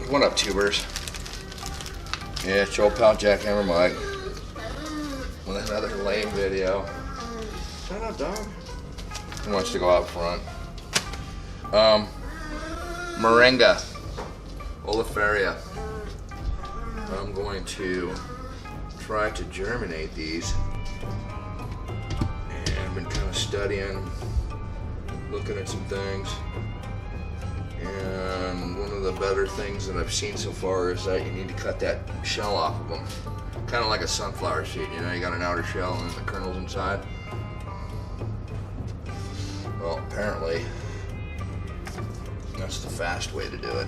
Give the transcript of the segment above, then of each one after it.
What up, tubers? Yeah, it's your old pal Jackhammer Mike with another lame video. Shut up, dog. He wants to go out front. Moringa, Oleifera. I'm going to try to germinate these. And I've been kind of studying, looking at some things. And one of the better things that I've seen so far is that you need to cut that shell off of them. Kind of like a sunflower seed, you know, you got an outer shell and the kernels inside. Well, apparently, that's the fast way to do it.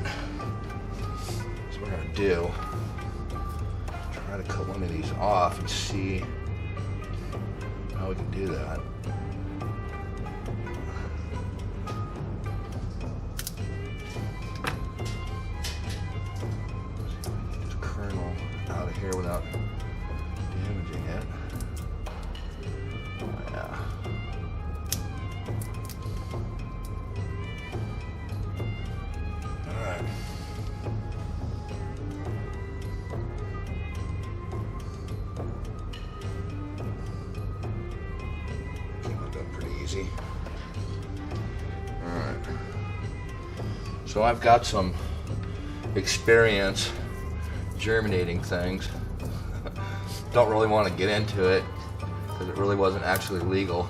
So what we're gonna do, try to cut one of these off and see how we can do that. Out of here without damaging it. Oh, yeah. Alright. Came out done pretty easy. Alright. So I've got some experience germinating things. Don't really want to get into it because it really wasn't actually legal.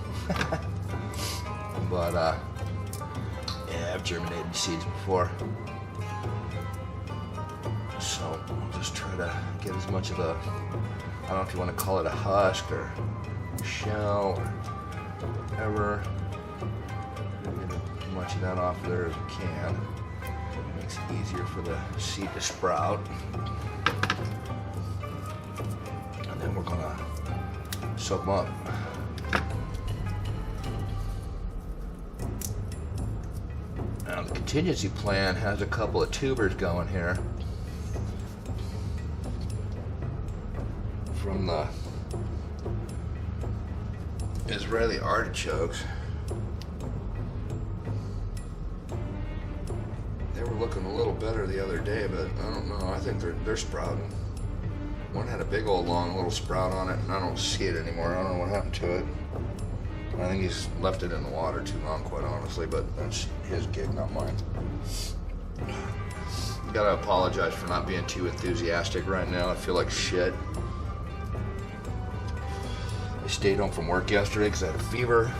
But yeah, I've germinated seeds before. So I'll just try to get as much of the, I don't know if you want to call it a husk or shell or whatever. Get as much of that off there as we can. Makes it easier for the seed to sprout. And then we're gonna soak them up. Now the contingency plan has a couple of tubers going here from the Israeli artichokes. They were looking a little better the other day, but I don't know. I think they're sprouting. One had a big old long little sprout on it, and I don't see it anymore. I don't know what happened to it. I think he's left it in the water too long, quite honestly, but that's his gig, not mine. Gotta apologize for not being too enthusiastic right now. I feel like shit. I stayed home from work yesterday because I had a fever.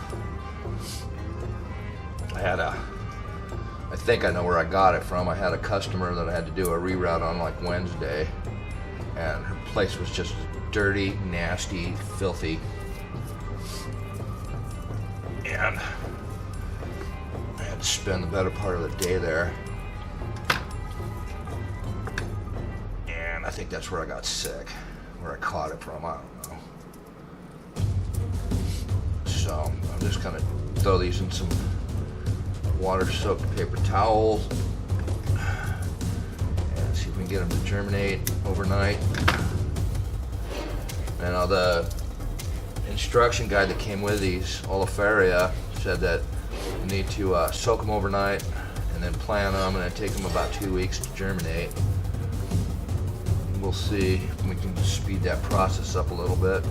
I think I know where I got it from. I had a customer that I had to do a reroute on like Wednesday, and her place was just dirty, nasty, filthy. And I had to spend the better part of the day there. And I think that's where I got sick, where I caught it from, I don't know. So I'm just gonna throw these in some water-soaked paper towels and see if we can get them to germinate overnight. And now the instruction guide that came with these, Oleifera, said that you need to soak them overnight and then plant them, and it take them about 2 weeks to germinate. We'll see if we can speed that process up a little bit.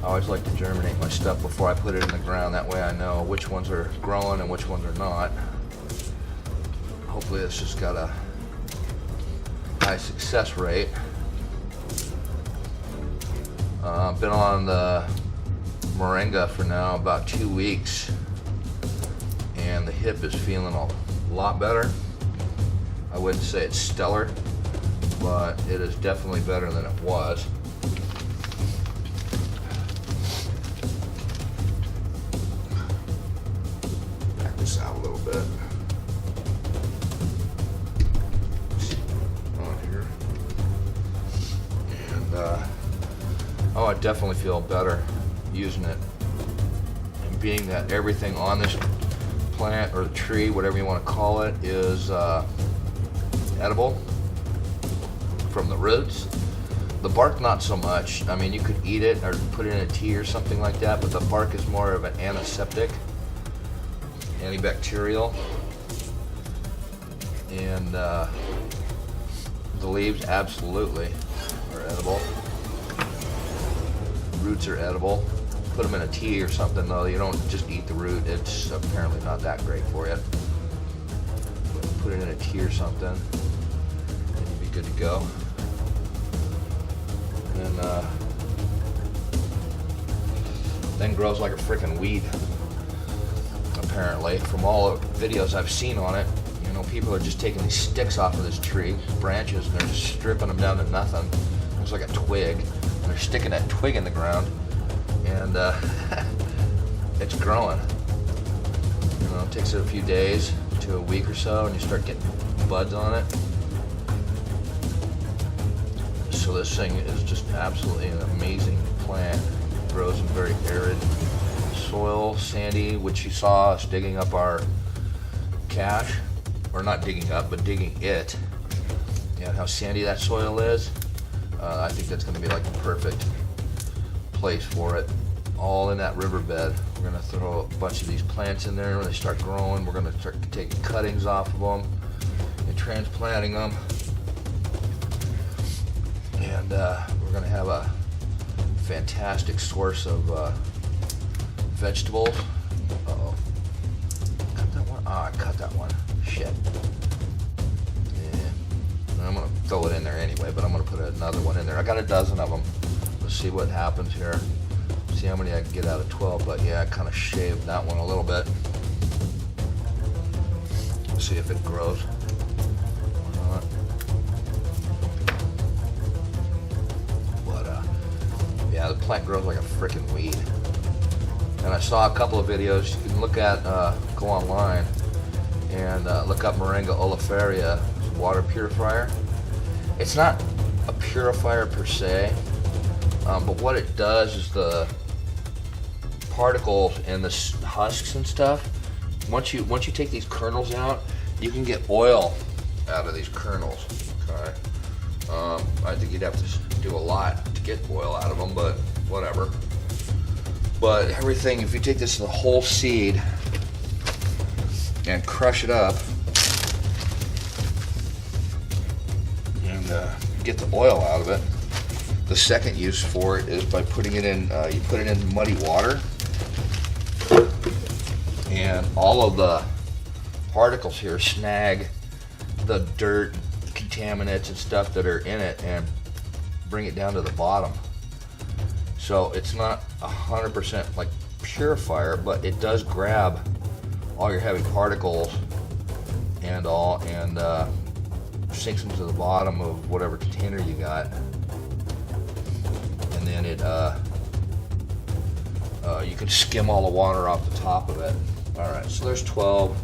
I always like to germinate my stuff before I put it in the ground. That way I know which ones are growing and which ones are not. Hopefully it's just got a high success rate. I've been on the Moringa for now about 2 weeks, and the hip is feeling a lot better. I wouldn't say it's stellar, but it is definitely better than it was. Back this out a little bit. On here. And oh, I definitely feel better using it. And being that everything on this plant or the tree, whatever you want to call it, is edible from the roots. The bark, not so much. I mean, you could eat it or put it in a tea or something like that, but the bark is more of an antiseptic. antibacterial, and the leaves absolutely are edible. Roots are edible. Put them in a tea or something though. You don't just eat the root. It's apparently not that great for you. Put it in a tea or something, and you'll be good to go. And then grows like a freaking weed. Apparently, from all the videos I've seen on it, you know, people are just taking these sticks off of this tree, branches, and they're just stripping them down to nothing. Looks like a twig, and they're sticking that twig in the ground, and it's growing. You know, it takes it a few days to a week or so, and you start getting buds on it. So this thing is just absolutely an amazing plant. It grows in very arid soil, sandy, which you saw us digging up our cache, or not digging up, but digging it. And how sandy that soil is. I think that's going to be like the perfect place for it. All in that riverbed. We're going to throw a bunch of these plants in there. When they start growing, we're going to start taking cuttings off of them and transplanting them. And we're going to have a fantastic source of vegetables. Uh-oh. Cut that one? Ah, I cut that one. Shit. Yeah. I'm going to throw it in there anyway, but I'm going to put another one in there. I got a dozen of them. Let's see what happens here. See how many I can get out of 12, but yeah, I kind of shaved that one a little bit. Let's see if it grows. Yeah, the plant grows like a freaking weed. And I saw a couple of videos. You can look at, go online and look up Moringa Oleifera water purifier. It's not a purifier per se, but what it does is the particles and the husks and stuff. Once you take these kernels out, you can get oil out of these kernels. Okay. I think you'd have to do a lot to get oil out of them, but whatever. But everything, if you take this the whole seed and crush it up and get the oil out of it, the second use for it is by putting it in, you put it in muddy water, and all of the particles here snag the dirt, contaminants and stuff that are in it and bring it down to the bottom. So it's not 100% like purifier, but it does grab all your heavy particles and all, and sinks them to the bottom of whatever container you got, and then it you can skim all the water off the top of it. All right, so there's 12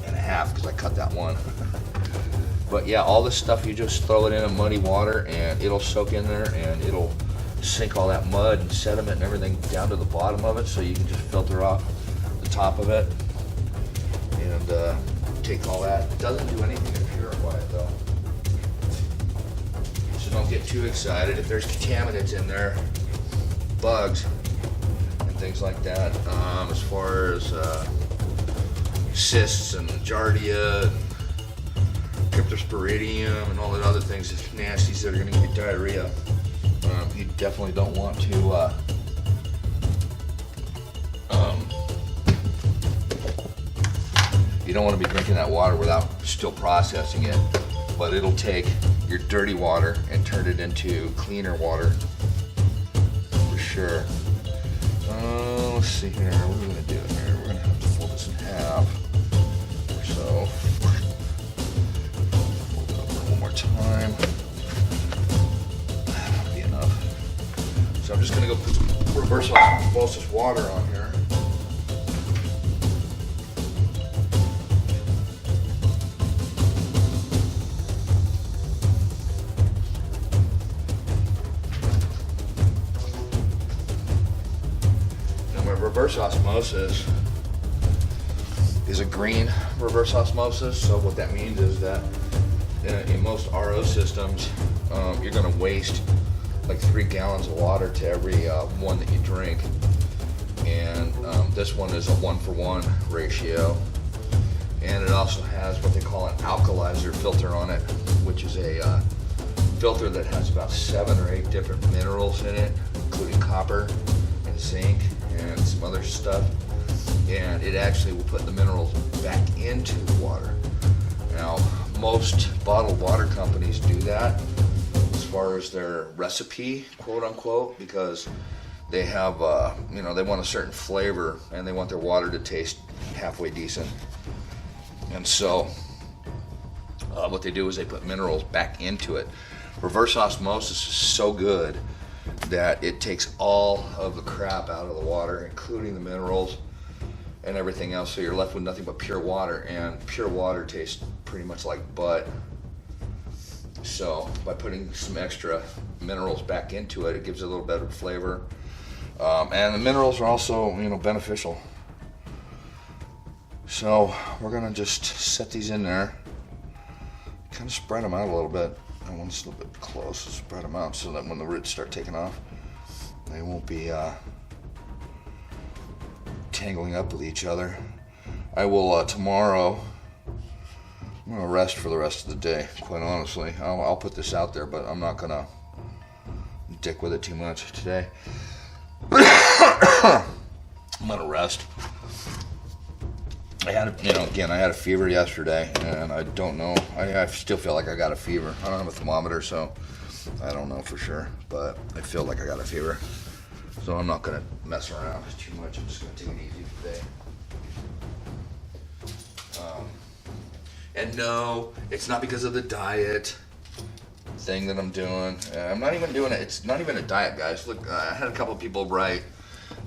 and a half because I cut that one. But yeah, all this stuff, you just throw it in a muddy water and it'll soak in there and it'll sink all that mud and sediment and everything down to the bottom of it, so you can just filter off the top of it and take all that. It doesn't do anything to purify it though. So don't get too excited. If there's contaminants in there, bugs and things like that, as far as cysts and giardia, cryptosporidium, and all the other things, it's nasties that are going to give you diarrhea. You definitely don't want to you don't want to be drinking that water without still processing it, but it'll take your dirty water and turn it into cleaner water for sure. Let's see here, what are we going to do here? We're going to have to fold this in half or so. Fold it over one more time. That'll be enough. So I'm just going to go put reverse osmosis water on here. Reverse osmosis is a green reverse osmosis. So what that means is that in most RO systems, you're going to waste like 3 gallons of water to every one that you drink. And this one is a 1-for-1 ratio. and it also has what they call an alkalizer filter on it, which is a filter that has about 7 or 8 different minerals in it, including copper and zinc and some other stuff, and it actually will put the minerals back into the water. Now, most bottled water companies do that as far as their recipe, quote unquote, because they have, they want a certain flavor and they want their water to taste halfway decent. And so what they do is they put minerals back into it. Reverse osmosis is so good that it takes all of the crap out of the water, including the minerals and everything else, so you're left with nothing but pure water, and pure water tastes pretty much like butt. So by putting some extra minerals back into it, it gives it a little better flavor, and the minerals are also beneficial. So we're gonna just set these in there, kind of spread them out a little bit. I want this a little bit close, so spread them out so that when the roots start taking off, they won't be tangling up with each other. I will tomorrow, I'm gonna rest for the rest of the day, quite honestly. I'll put this out there, but I'm not gonna dick with it too much today. I'm gonna rest. I had a fever yesterday, and I don't know. I still feel like I got a fever. I don't have a thermometer, so I don't know for sure, but I feel like I got a fever. So I'm not gonna mess around too much. I'm just gonna take it easy today. And no, it's not because of the diet thing that I'm doing. I'm not even doing it. It's not even a diet, guys. Look, I had a couple of people write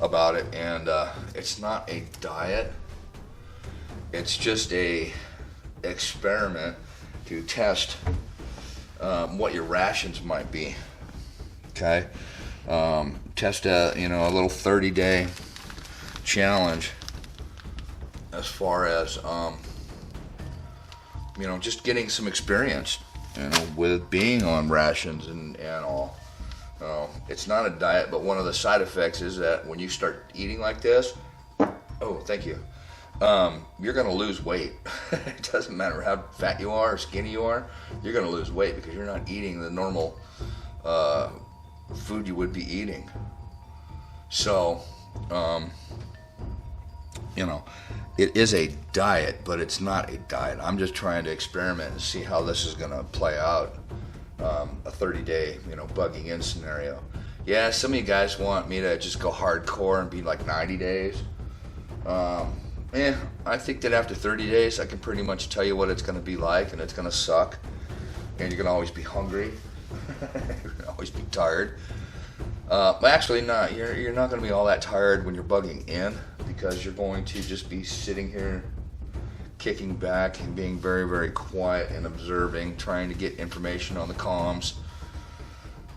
about it, and it's not a diet. It's just a experiment to test what your rations might be. Okay, test a little 30-day challenge as far as just getting some experience with being on rations and all. It's not a diet, but one of the side effects is that when you start eating like this, oh, thank you. You're going to lose weight. It doesn't matter how fat you are or skinny you are, you're going to lose weight because you're not eating the normal food you would be eating. So, it is a diet, but it's not a diet. I'm just trying to experiment and see how this is going to play out. A 30-day, bugging in scenario. Yeah, some of you guys want me to just go hardcore and be like 90 days. I think that after 30 days, I can pretty much tell you what it's going to be like, and it's going to suck, and you're going to always be hungry, you're going to always be tired. But actually, not. You're not going to be all that tired when you're bugging in, because you're going to just be sitting here, kicking back and being very, very quiet and observing, trying to get information on the comms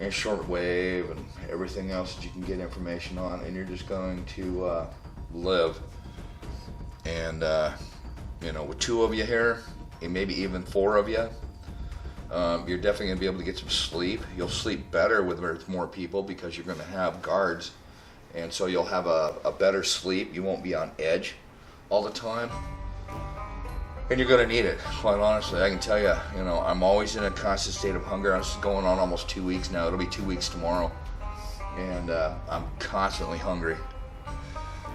and shortwave and everything else that you can get information on, and you're just going to live. And with 2 of you here, and maybe even 4 of you, you're definitely going to be able to get some sleep. You'll sleep better with more people because you're going to have guards, and so you'll have a better sleep. You won't be on edge all the time, and you're going to need it. Quite honestly, I can tell you, I'm always in a constant state of hunger. This is going on almost 2 weeks now. It'll be 2 weeks tomorrow, and I'm constantly hungry.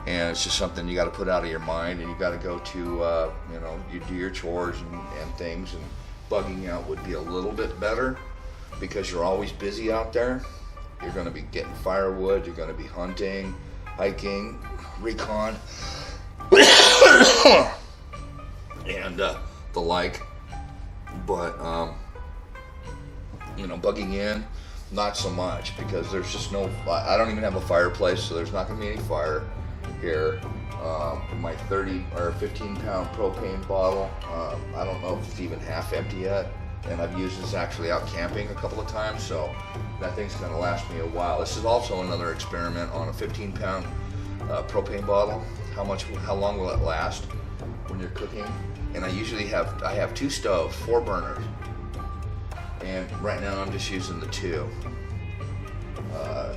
And it's just something you got to put out of your mind, and you got to go to, you do your chores and things, and bugging out would be a little bit better because you're always busy out there. You're going to be getting firewood, you're going to be hunting, hiking, recon, and the like. But, bugging in, not so much, because there's just I don't even have a fireplace, so there's not going to be any fire here. My 30 or 15 pound propane bottle, I don't know if it's even half empty yet, and I've used this actually out camping a couple of times, so that thing's going to last me a while. This is also another experiment on a 15 pound propane bottle. How long will it last when you're cooking? And I have 2 stoves, 4 burners, and right now I'm just using the 2.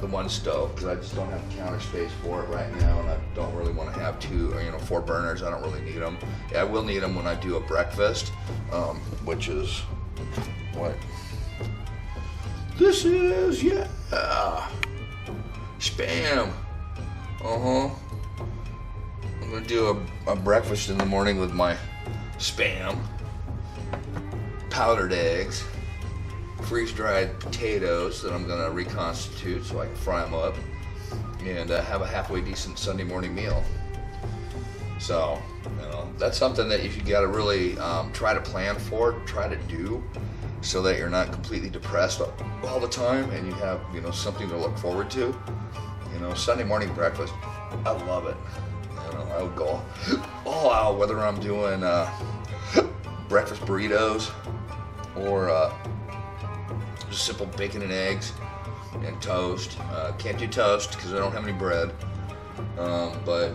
the one stove, because I just don't have counter space for it right now, and I don't really want to have 4 burners. I don't really need them. Yeah, I will need them when I do a breakfast, which is what this is. Yeah, spam. I'm gonna do a breakfast in the morning with my spam, powdered eggs, freeze-dried potatoes that I'm gonna reconstitute so I can fry them up, and have a halfway decent Sunday morning meal. So, that's something that if you gotta really try to plan for, try to do, so that you're not completely depressed all the time, and you have something to look forward to. Sunday morning breakfast, I love it. I would go all out, whether I'm doing breakfast burritos or just simple bacon and eggs and toast. Can't do toast because I don't have any bread, but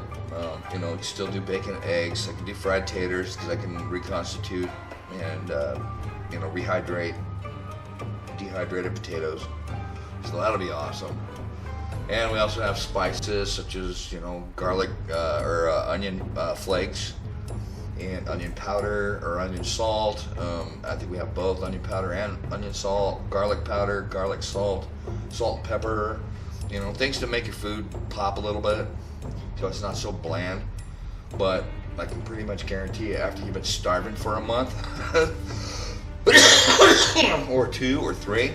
you still do bacon and eggs. I can do fried taters because I can reconstitute and rehydrate dehydrated potatoes. So that'll be awesome. And we also have spices such as garlic or onion flakes and onion powder or onion salt. I think we have both onion powder and onion salt, garlic powder, garlic salt, salt and pepper. Things to make your food pop a little bit so it's not so bland. But I can pretty much guarantee you, after you've been starving for a month or 2 or 3,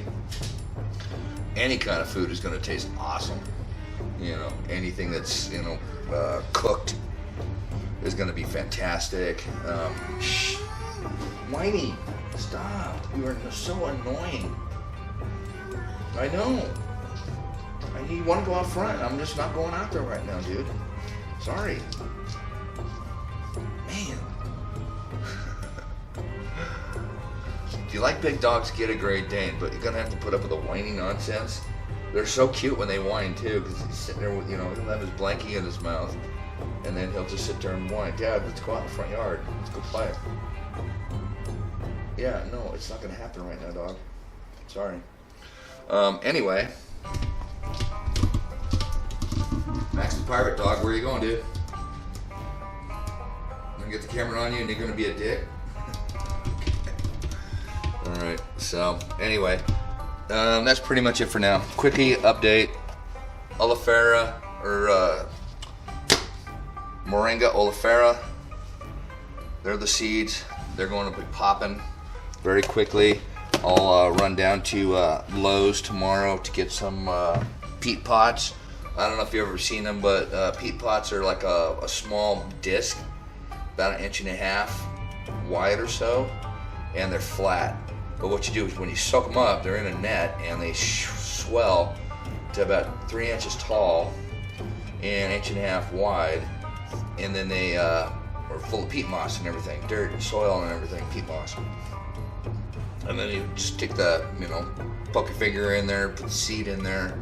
any kind of food is going to taste awesome. Anything that's cooked is going to be fantastic. Whiny, stop! You are so annoying. I know. You want to go out front. I'm just not going out there right now, dude. Sorry. Man. If you like big dogs, get a Great Dane, but you're gonna have to put up with the whiny nonsense. They're so cute when they whine too, because he's sitting there with, he'll have his blankie in his mouth, and then he'll just sit there and whine. Dad, let's go out in the front yard. Let's go play. Yeah, no, it's not gonna happen right now, dog. Sorry. Anyway. Max the Pirate Dog, where are you going, dude? I'm gonna get the camera on you and you're gonna be a dick? Alright, so anyway, that's pretty much it for now. Quickie update. Oleifera, or Moringa Oleifera. They're the seeds. They're going to be popping very quickly. I'll run down to Lowe's tomorrow to get some peat pots. I don't know if you've ever seen them, but peat pots are like a small disc, about 1.5 inches wide or so, and they're flat. But what you do is when you soak them up, they're in a net, and they swell to about 3 inches tall and 1.5 inches wide, and then they are full of peat moss and everything, dirt and soil and everything, peat moss. And then you just stick the, poke your finger in there, put the seed in there,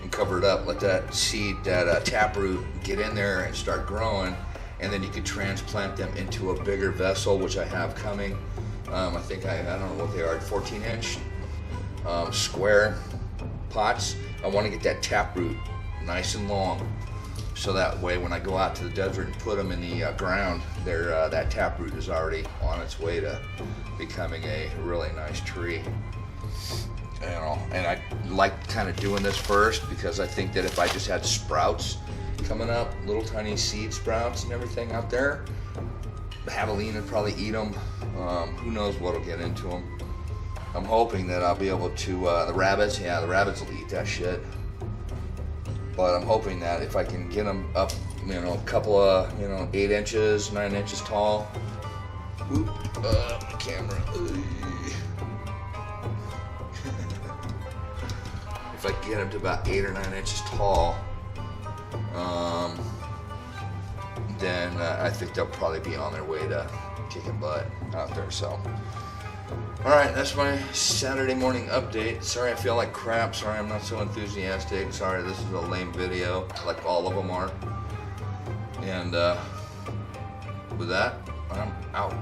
and cover it up. Let that seed, that taproot, get in there and start growing. And then you could transplant them into a bigger vessel, which I have coming. I think I don't know what they are, 14-inch square pots. I want to get that taproot nice and long, so that way when I go out to the desert and put them in the ground, that taproot is already on its way to becoming a really nice tree. And I like kind of doing this first, because I think that if I just had sprouts coming up, little tiny seed sprouts and everything out there, the javelin would probably eat them. Who knows what'll get into them. I'm hoping that I'll be able to, the rabbits will eat that shit. But I'm hoping that if I can get them up, a couple of, 8 inches, 9 inches tall. Whoop, the camera. If I can get them to about 8 or 9 inches tall, then I think they'll probably be on their way to kicking butt out there. So, alright, that's my Saturday morning update. Sorry I feel like crap. Sorry I'm not so enthusiastic. Sorry this is a lame video, like all of them are. And with that, I'm out.